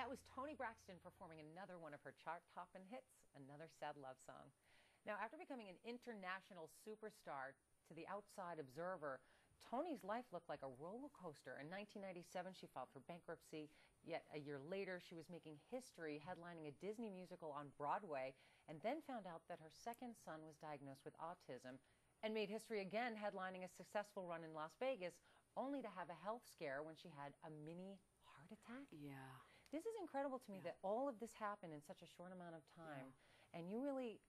That was Toni Braxton performing another one of her chart-topping hits, Another Sad Love Song. Now, after becoming an international superstar, to the outside observer, Toni's life looked like a roller coaster. In 1997, she filed for bankruptcy. Yet a year later, she was making history, headlining a Disney musical on Broadway, and then found out that her second son was diagnosed with autism, and made history again, headlining a successful run in Las Vegas, only to have a health scare when she had a mini heart attack. Yeah. This is incredible to me that all of this happened in such a short amount of time, and you really,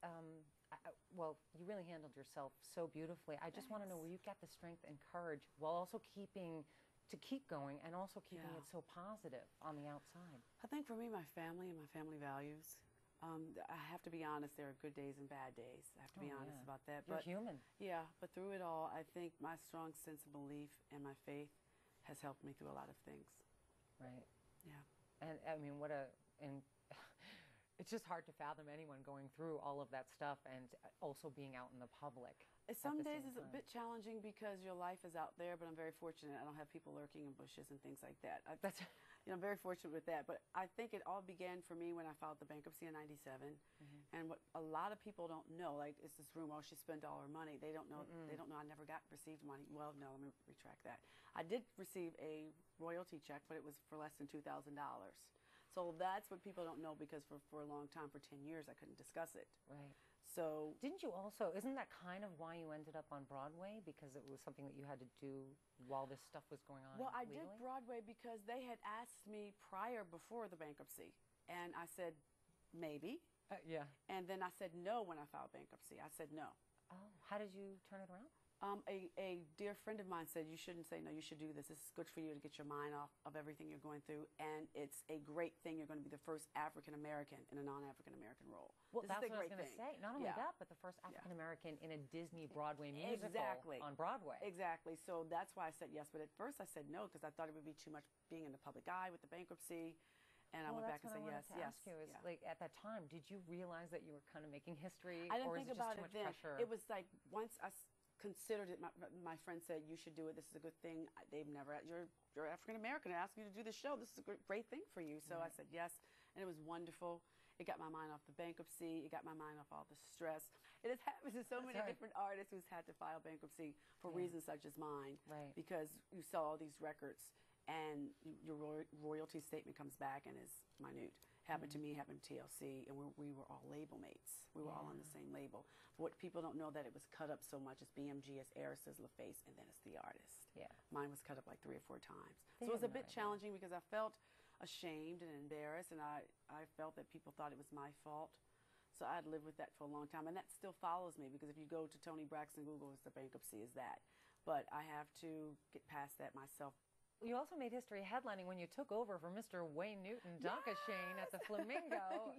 well, you really handled yourself so beautifully. I just want to know where you got the strength and courage while also keeping to keep going and also keeping it so positive on the outside. I think for me, my family and my family values. I have to be honest, there are good days and bad days. I have to be honest about that. You're human. Yeah, but through it all, I think my strong sense of belief and my faith has helped me through a lot of things. Right. Yeah. And I mean, it's just hard to fathom anyone going through all of that stuff and also being out in the public. Some days it's a bit challenging because your life is out there, but I'm very fortunate. I don't have people lurking in bushes and things like that. I'm very fortunate with that. But I think it all began for me when I filed the bankruptcy in '97. And what a lot of people don't know, like, it's this rumor, oh, she spent all her money. They don't know. They don't know I never received money. Well, no, let me retract that. I did receive a royalty check, but it was for less than $2,000. So that's what people don't know, because for a long time, for 10 years, I couldn't discuss it. Right. So didn't you also, isn't that kind of why you ended up on Broadway? Because it was something that you had to do while this stuff was going on? Well, I legally? did Broadway because they had asked me before the bankruptcy, and I said maybe. Yeah. And then I said no when I filed bankruptcy. I said no. Oh, how did you turn it around? A dear friend of mine said, you shouldn't say no, you should do this. This is good for you to get your mind off of everything you're going through, and it's a great thing. You're going to be the first African-American in a non-African-American role. Well, that's what I was going to say. Not only that, but the first African-American in a Disney Broadway musical on Broadway. Exactly. So that's why I said yes. But at first I said no because I thought it would be too much being in the public eye with the bankruptcy. And I went back and said yes. Ask you is, like, at that time, did you realize that you were kind of making history? I didn't or think is it about just too it much then. Pressure? It was like once I considered it, my friend said, you should do it. This is a good thing. They've never, you're African American. I asked you to do this show. This is a great thing for you. So I said yes, and it was wonderful. It got my mind off the bankruptcy. It got my mind off all the stress. It has happened to so many different artists who's had to file bankruptcy for reasons such as mine. Right. Because you sell all these records and your royalty statement comes back and is minute. Happened to me, happened to TLC, and we were all label mates. We were all on the same label. But what people don't know, that it was cut up so much. It's BMG, it's Eris, it's LaFace, and then it's the artist. Yeah. Mine was cut up like 3 or 4 times. So it was a bit challenging because I felt ashamed and embarrassed, and I felt that people thought it was my fault. So I'd lived with that for a long time, and that still follows me, because if you go to Toni Braxton, Google, it's the bankruptcy is that. But I have to get past that myself. You also made history headlining when you took over for Mr. Wayne Newton Shane at the Flamingo.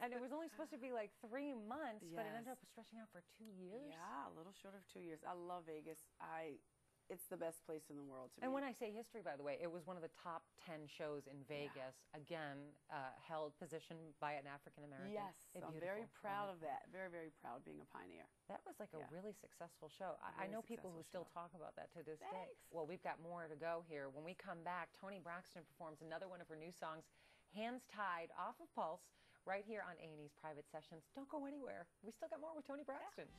And it was only supposed to be like 3 months, but it ended up stretching out for 2 years. Yeah, a little short of 2 years. I love Vegas. It's the best place in the world to me. And when I say history, by the way, it was one of the top 10 shows in Vegas. Again, positioned by an African-American. Yes, I'm very proud of that. Very, very proud of being a pioneer. That was like a really successful show. I know people who still talk about that to this day. Well, we've got more to go here. When we come back, Toni Braxton performs another one of her new songs, Hands Tied, off of Pulse, right here on A&E's Private Sessions. Don't go anywhere. We still got more with Toni Braxton.